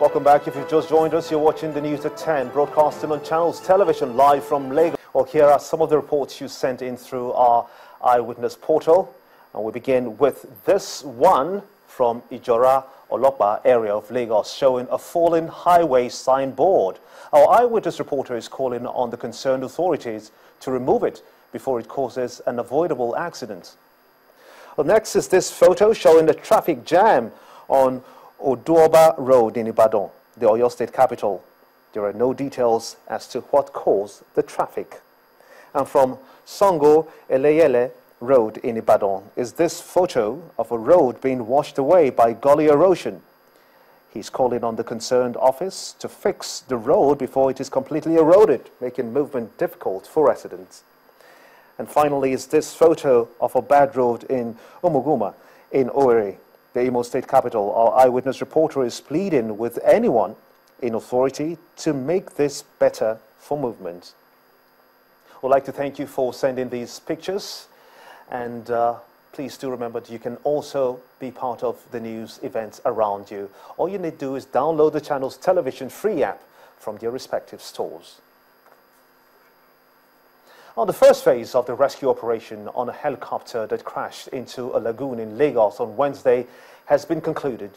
Welcome back. If you've just joined us, you're watching the news at 10, broadcasting on Channels Television live from Lagos. Well, here are some of the reports you sent in through our eyewitness portal. And we begin with this one from Ijora Olopa area of Lagos, showing a fallen highway signboard. Our eyewitness reporter is calling on the concerned authorities to remove it before it causes an avoidable accident. Well, next is this photo showing the traffic jam on Oduoba Road in Ibadan, the Oyo State capital. There are no details as to what caused the traffic. And from Sango Eleyele Road in Ibadan is this photo of a road being washed away by gully erosion. He's calling on the concerned office to fix the road before it is completely eroded, making movement difficult for residents. And finally is this photo of a bad road in Umuguma in Owerri, the Imo State capital. Our eyewitness reporter is pleading with anyone in authority to make this better for movement. We'd like to thank you for sending these pictures, and please do remember that you can also be part of the news events around you. All you need to do is download the Channels Television free app from their respective stores. On the first phase of the rescue operation on a helicopter that crashed into a lagoon in Lagos on Wednesday has been concluded.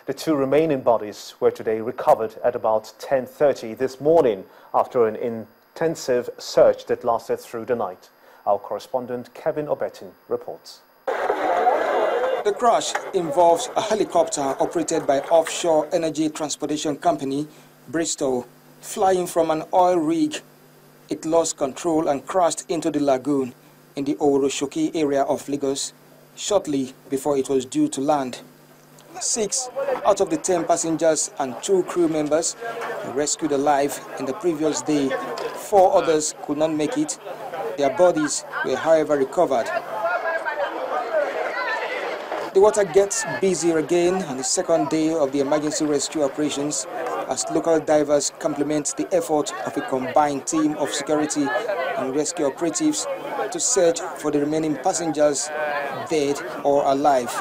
The two remaining bodies were today recovered at about 10:30 this morning after an intensive search that lasted through the night. Our correspondent Kevin Obetin reports. The crash involves a helicopter operated by offshore energy transportation company Bristol, flying from an oil rig. It lost control and crashed into the lagoon in the Oroshoki area of Lagos shortly before it was due to land. 6 out of the 10 passengers and 2 crew members were rescued alive in the previous day. 4 others could not make it. Their bodies were, however, recovered. The water gets busier again on the second day of the emergency rescue operations as local divers complement the effort of a combined team of security and rescue operatives to search for the remaining passengers, dead or alive.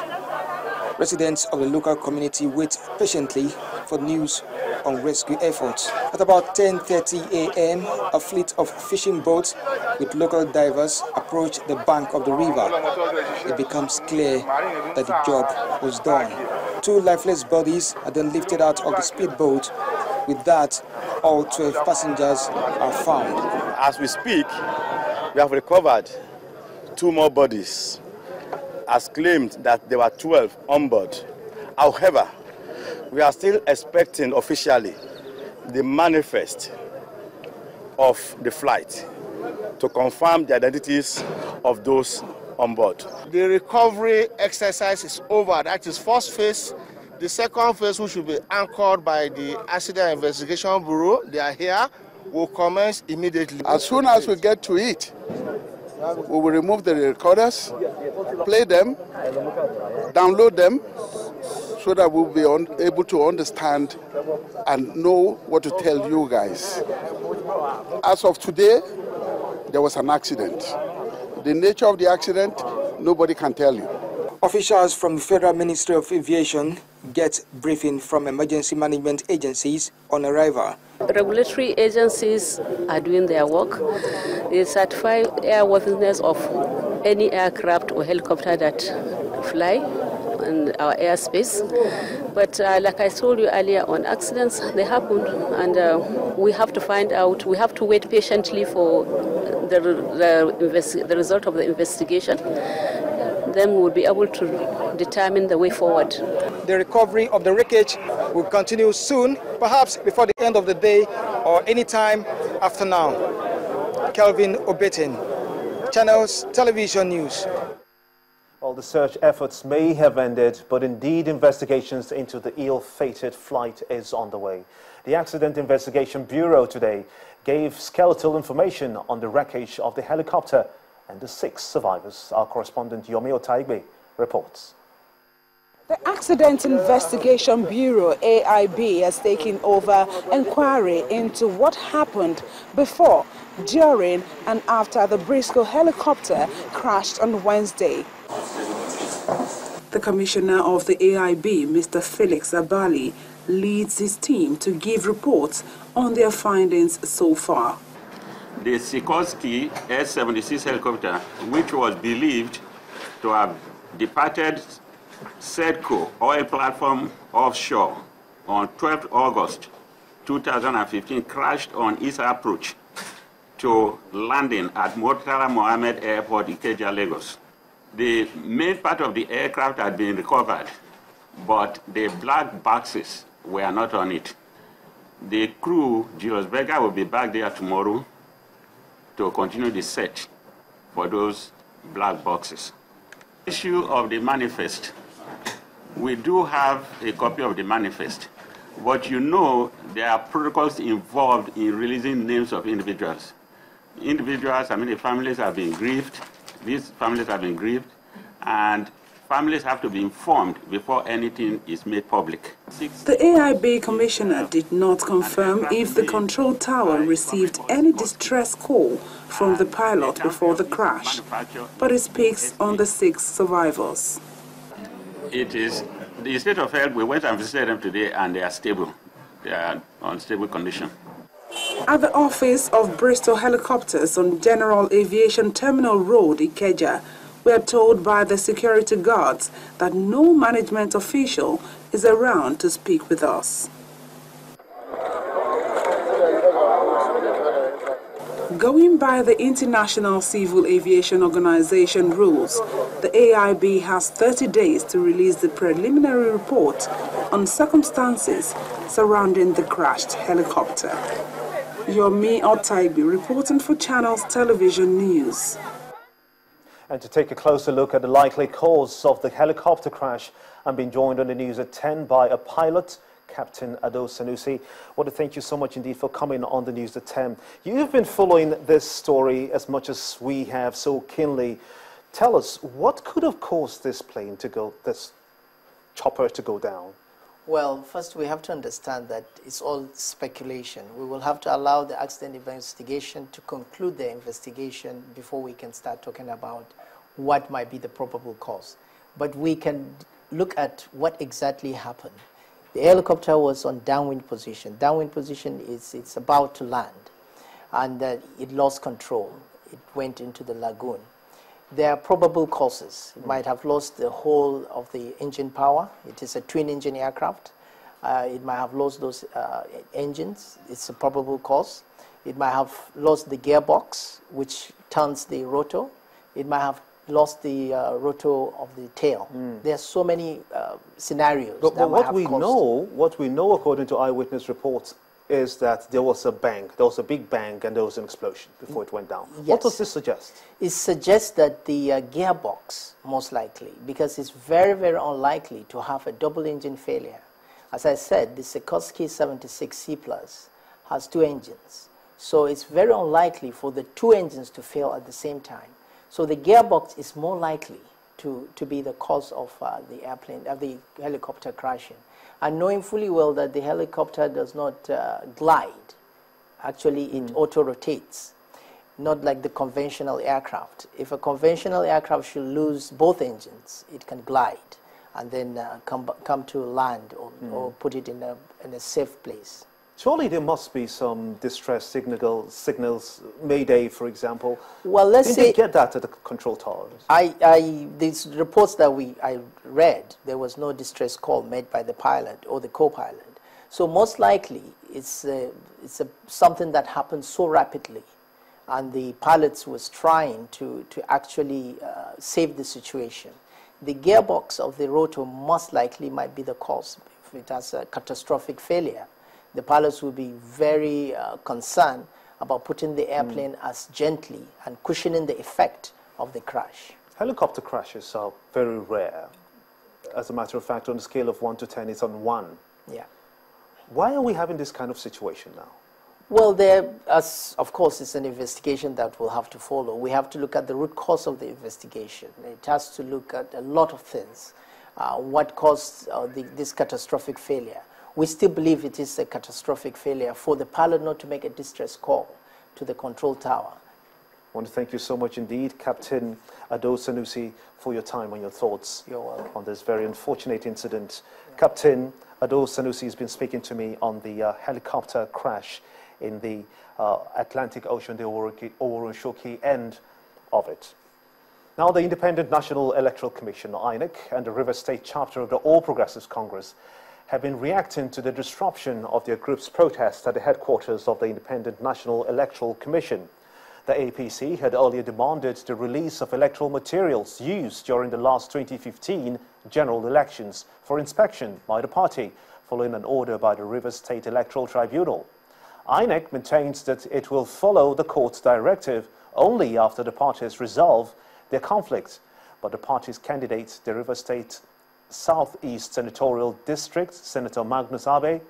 Residents of the local community wait patiently for news on rescue efforts. At about 10:30 a.m., a fleet of fishing boats with local divers approached the bank of the river. It becomes clear that the job was done. 2 lifeless bodies are then lifted out of the speedboat. With that, all 12 passengers are found. As we speak, we have recovered 2 more bodies, as claimed that there were 12 on board. However, we are still expecting officially the manifest of the flight to confirm the identities of those on board. The recovery exercise is over. That is first phase. The second phase, which will be anchored by the Accident Investigation Bureau, they are here, will commence immediately. As soon as we get to it, we will remove the recorders, play them, download them, so that we'll be able to understand and know what to tell you guys. As of today, there was an accident. The nature of the accident, nobody can tell you. Officials from the Federal Ministry of Aviation get briefing from emergency management agencies on arrival. Regulatory agencies are doing their work. They certify airworthiness of any aircraft or helicopter that fly in our airspace. But like I told you earlier, on accidents, they happen, and we have to find out, we have to wait patiently for the result of the investigation. Then we will be able to determine the way forward. The recovery of the wreckage will continue soon, perhaps before the end of the day or any time after now. Kelvin Obetin, Channels Television News. Well, the search efforts may have ended, but indeed investigations into the ill-fated flight is on the way. The Accident Investigation Bureau today gave skeletal information on the wreckage of the helicopter and the 6 survivors. Our correspondent Yomi Otaigbe reports. The Accident Investigation Bureau, AIB, has taken over inquiry into what happened before, during and after the Bristol helicopter crashed on Wednesday. The commissioner of the AIB, Mr. Felix Abali, leads his team to give reports on their findings so far. The Sikorsky S-76 helicopter, which was believed to have departed Sedco oil platform offshore on 12th August 2015, crashed on its approach to landing at Murtala Mohammed Airport, Ikeja, Lagos. The main part of the aircraft had been recovered, but the black boxes were not on it. The crew, Julius Berger, will be back there tomorrow to continue the search for those black boxes. Issue of the manifest. We do have a copy of the manifest, but you know there are protocols involved in releasing names of individuals. Individuals, I mean, the families have been grieved. These families have been grieved, and families have to be informed before anything is made public. The AIB commissioner did not confirm if the control tower received any distress call from the pilot before the crash, but it speaks on the 6 survivors. It is the state of health. We went and visited them today, and they are stable. They are on stable condition. At the office of Bristol Helicopters on General Aviation Terminal Road, Ikeja, we are told by the security guards that no management official is around to speak with us. Going by the International Civil Aviation Organization rules, the AIB has 30 days to release the preliminary report on circumstances surrounding the crashed helicopter. Yomi Otaibi reporting for Channels Television News. And to take a closer look at the likely cause of the helicopter crash, I'm being joined on the news at 10 by a pilot, Captain Addison. I want to thank you so much indeed for coming on the news at 10. You've been following this story as much as we have so keenly. Tell us, what could have caused this chopper to go down? Well, first we have to understand that it's all speculation. We will have to allow the accident investigation to conclude the investigation before we can start talking about what might be the probable cause. But we can look at what exactly happened. The helicopter was on downwind position. Downwind position is it's about to land, and it lost control. It went into the lagoon. There are probable causes. It might have lost the whole of the engine power. It is a twin-engine aircraft. It might have lost those engines. It's a probable cause. It might have lost the gearbox, which turns the rotor. It might have lost the rotor of the tail. There are so many scenarios. But what we know, according to eyewitness reports, is that there was a bang, there was a big bang, and there was an explosion before it went down. Yes. What does this suggest? It suggests that the gearbox, most likely, because it's very, very unlikely to have a double engine failure. As I said, the Sikorsky 76C+ has 2 engines. So it's very unlikely for the 2 engines to fail at the same time. So the gearbox is more likely to be the cause of the helicopter crashing. And knowing fully well that the helicopter does not glide, actually it auto-rotates, not like the conventional aircraft. If a conventional aircraft should lose both engines, it can glide and then come to land or put it in a safe place. Surely there must be some distress signals, Mayday, for example. Well, let's say... Did they get that at the control towers? These reports that I read, there was no distress call made by the pilot or the co-pilot. So most likely, it's something that happened so rapidly, and the pilots was trying to actually save the situation. The gearbox of the rotor most likely might be the cause. If it has a catastrophic failure, the pilots will be very concerned about putting the airplane as gently and cushioning the effect of the crash. Helicopter crashes are very rare. As a matter of fact, on a scale of 1 to 10, it's on 1. Yeah. Why are we having this kind of situation now? Well, of course, it's an investigation that we'll have to follow. We have to look at the root cause of the investigation. It has to look at a lot of things. What caused this catastrophic failure? We still believe it is a catastrophic failure for the pilot not to make a distress call to the control tower. I want to thank you so much indeed, Captain Addison, for your time and your thoughts on this very unfortunate incident. Yeah. Captain Addison has been speaking to me on the helicopter crash in the Atlantic Ocean, the Oworonshoki end of it. Now, the Independent National Electoral Commission, INEC, and the River State chapter of the All Progressives Congress have been reacting to the disruption of their group's protest at the headquarters of the Independent National Electoral Commission. The APC had earlier demanded the release of electoral materials used during the last 2015 general elections for inspection by the party, following an order by the River State Electoral Tribunal. INEC maintains that it will follow the court's directive only after the parties resolve their conflict, but the party's candidate, the River State Southeast Senatorial District, Senator Magnus Abe,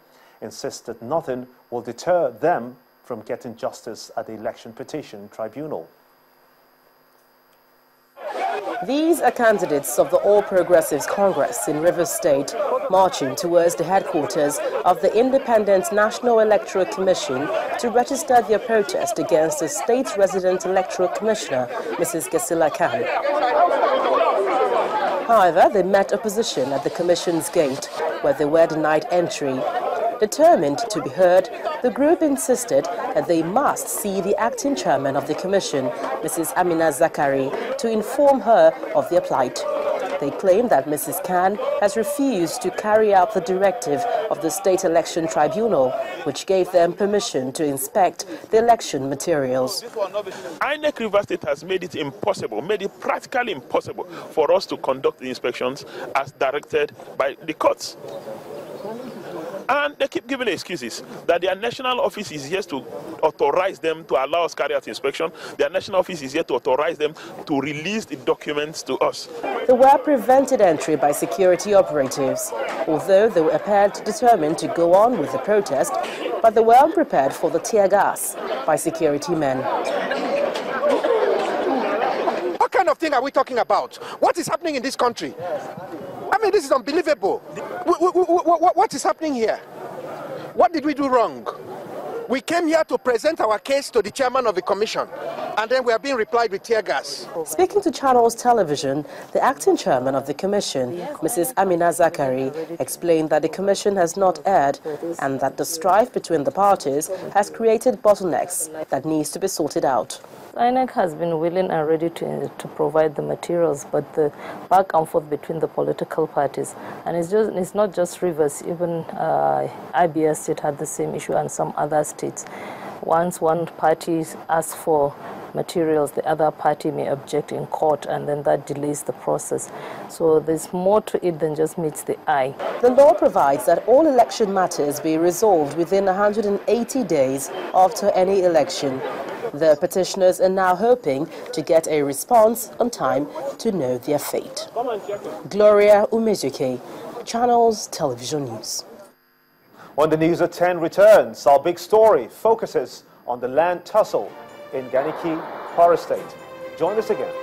insists that nothing will deter them from getting justice at the Election Petition Tribunal. These are candidates of the All Progressives Congress in River State marching towards the headquarters of the Independent National Electoral Commission to register their protest against the state's resident electoral commissioner, Mrs. Gesila Khan. However, they met opposition at the commission's gate, where they were denied entry. Determined to be heard, the group insisted that they must see the acting chairman of the commission, Mrs. Amina Zakari, to inform her of their plight. They claim that Mrs. Khan has refused to carry out the directive of the State Election Tribunal, which gave them permission to inspect the election materials. INEC River State has made it impossible, made it practically impossible for us to conduct the inspections as directed by the courts. And they keep giving excuses that their national office is here to authorize them to allow us carry out inspection. Their national office is here to authorize them to release the documents to us. They were prevented entry by security operatives, although they appeared determined to go on with the protest, but they were unprepared for the tear gas by security men. What kind of thing are we talking about? What is happening in this country? I mean, this is unbelievable. What is happening here? What did we do wrong? We came here to present our case to the chairman of the commission, and then we are being replied with tear gas. Speaking to Channels Television, the acting chairman of the commission, Mrs. Amina Zakari, explained that the commission has not erred and that the strife between the parties has created bottlenecks that needs to be sorted out. INEC has been willing and ready to provide the materials, but the back and forth between the political parties, and it's not just Rivers, even IBS state had the same issue and some other states. Once one party asks for materials, the other party may object in court, and then that delays the process. So there's more to it than just meets the eye. The law provides that all election matters be resolved within 180 days after any election. The petitioners are now hoping to get a response on time to know their fate. Gloria Umezuke, Channels Television News. When the News at 10 returns, our big story focuses on the land tussle in Ganiki, Kwara State. Join us again.